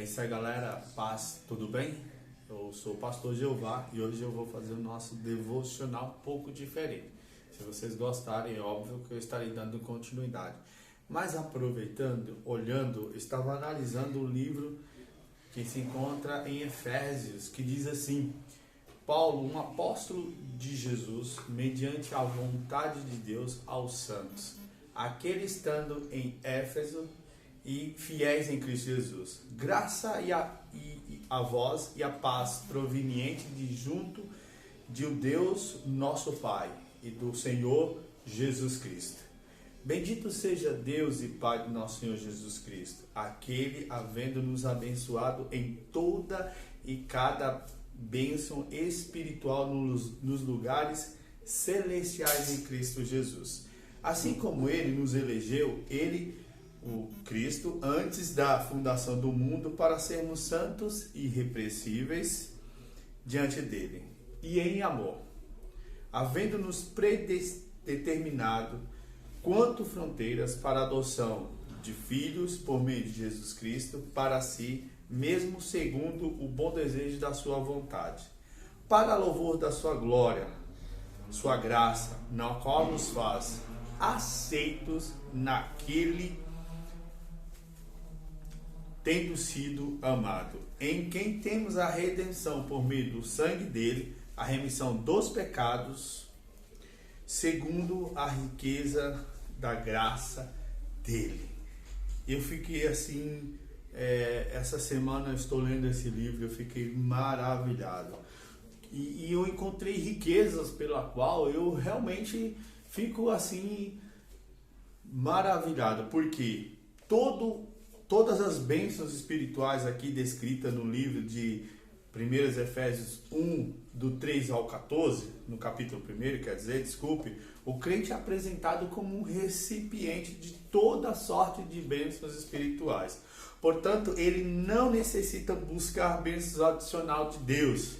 isso aí, galera, paz, tudo bem? Eu sou o pastor Jeová e hoje eu vou fazer o nosso devocional um pouco diferente. Se vocês gostarem, é óbvio que eu estarei dando continuidade. Mas aproveitando, olhando, estava analisando o livro que se encontra em Efésios, que diz assim: Paulo, um apóstolo de Jesus, mediante a vontade de Deus aos santos, aquele estando em Éfeso e fiéis em Cristo Jesus. Graça e a vós e a paz proveniente de junto de o Deus nosso Pai e do Senhor Jesus Cristo. Bendito seja Deus e Pai do nosso Senhor Jesus Cristo, aquele havendo nos abençoado em toda e cada bênção espiritual nos lugares celestiais em Cristo Jesus. Assim como Ele nos elegeu, o Cristo, antes da fundação do mundo, para sermos santos e irrepreensíveis diante dele, e em amor, havendo-nos predeterminado quanto fronteiras para a adoção de filhos por meio de Jesus Cristo para si, mesmo segundo o bom desejo da sua vontade, para louvor da sua glória, sua graça, na qual nos faz aceitos naquele, tendo sido amado, em quem temos a redenção por meio do sangue dele, a remissão dos pecados, segundo a riqueza da graça dele. Eu fiquei assim, essa semana eu estou lendo esse livro, eu fiquei maravilhado. E eu encontrei riquezas pela qual eu realmente fico assim, maravilhado, porque todas as bênçãos espirituais aqui descritas no livro de 1 Efésios 1, do 3 ao 14, no capítulo 1, quer dizer, o crente é apresentado como um recipiente de toda sorte de bênçãos espirituais. Portanto, ele não necessita buscar bênçãos adicionais de Deus.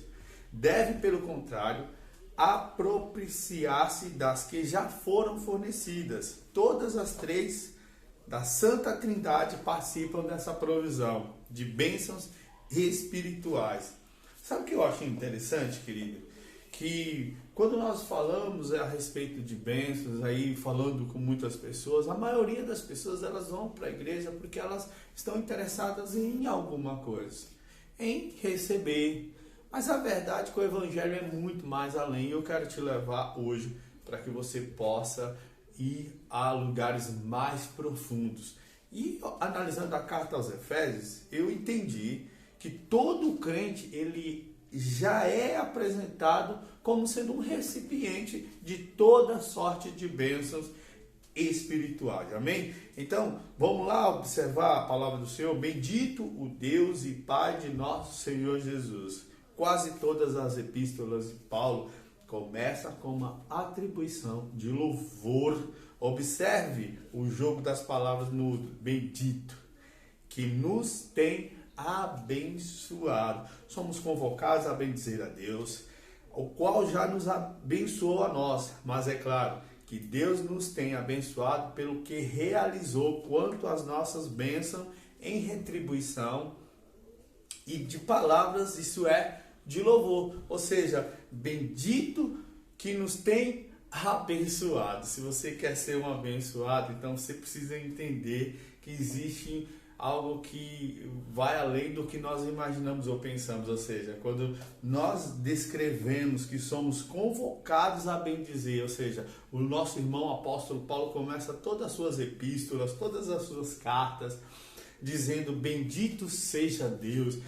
Deve, pelo contrário, apropriar-se das que já foram fornecidas. Todas as três da Santa Trindade participam dessa provisão de bênçãos espirituais. Sabe o que eu acho interessante, querido? Que quando nós falamos a respeito de bênçãos, aí falando com muitas pessoas, a maioria das pessoas elas vão para a igreja porque elas estão interessadas em alguma coisa, em receber. Mas a verdade é que o evangelho é muito mais além. Eu quero te levar hoje para que você possa ir a lugares mais profundos. E analisando a carta aos Efésios, eu entendi que todo crente ele já é apresentado como sendo um recipiente de toda sorte de bênçãos espirituais. Amém? Então, vamos lá observar a palavra do Senhor. Bendito o Deus e Pai de nosso Senhor Jesus. Quase todas as epístolas de Paulo começam com uma atribuição de louvor. Observe o jogo das palavras no bendito, que nos tem abençoado. Somos convocados a bendizer a Deus, o qual já nos abençoou a nós. Mas é claro que Deus nos tem abençoado pelo que realizou quanto às nossas bênçãos em retribuição e de palavras, isso é, de louvor. Ou seja, bendito que nos tem abençoado. Se você quer ser um abençoado, então você precisa entender que existe algo que vai além do que nós imaginamos ou pensamos. Ou seja, quando nós descrevemos que somos convocados a bendizer, ou seja, o nosso irmão apóstolo Paulo começa todas as suas epístolas, todas as suas cartas, dizendo: bendito seja Deus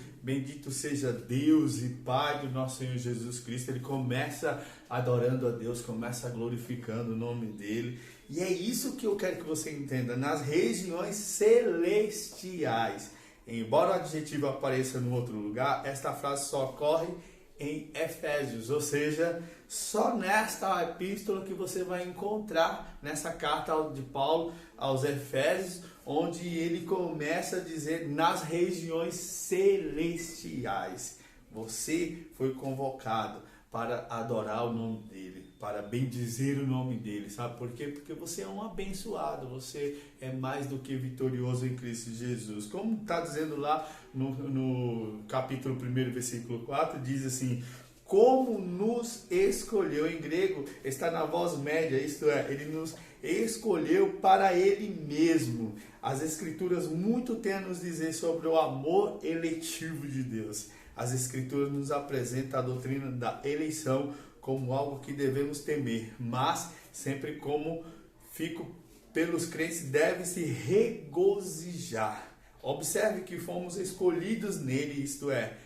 e Pai do nosso Senhor Jesus Cristo. Ele começa adorando a Deus, começa glorificando o nome dele. E é isso que eu quero que você entenda, nas regiões celestiais. Embora o adjetivo apareça em outro lugar, esta frase só ocorre em Efésios, ou seja, só nesta epístola que você vai encontrar nessa carta de Paulo aos Efésios, onde ele começa a dizer nas regiões celestiais. Você foi convocado para adorar o nome dele, para bendizer o nome dele, sabe por quê? Porque você é um abençoado, você é mais do que vitorioso em Cristo Jesus. Como está dizendo lá no capítulo 1, versículo 4, diz assim: como nos escolheu, em grego está na voz média, isto é, ele nos escolheu para ele mesmo. As escrituras muito têm a nos dizer sobre o amor eletivo de Deus. As escrituras nos apresentam a doutrina da eleição como algo que devemos temer, mas sempre como fico pelos crentes deve se regozijar. Observe que fomos escolhidos nele, isto é,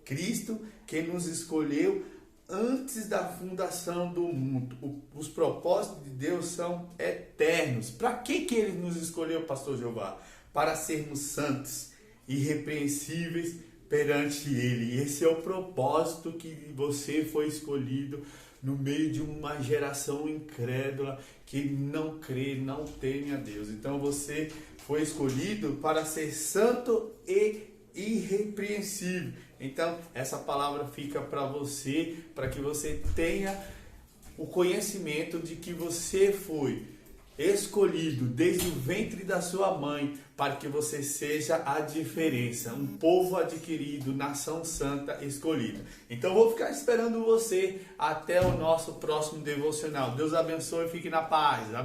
Cristo que nos escolheu antes da fundação do mundo. Os propósitos de Deus são eternos. Para que ele nos escolheu, pastor Jeová? Para sermos santos, irrepreensíveis perante ele. Esse é o propósito que você foi escolhido no meio de uma geração incrédula que não crê, não teme a Deus. Então você foi escolhido para ser santo e irrepreensível. Então essa palavra fica para você, para que você tenha o conhecimento de que você foi escolhido desde o ventre da sua mãe para que você seja a diferença, um povo adquirido, nação santa escolhida. Então vou ficar esperando você até o nosso próximo devocional. Deus abençoe e fique na paz. Amém.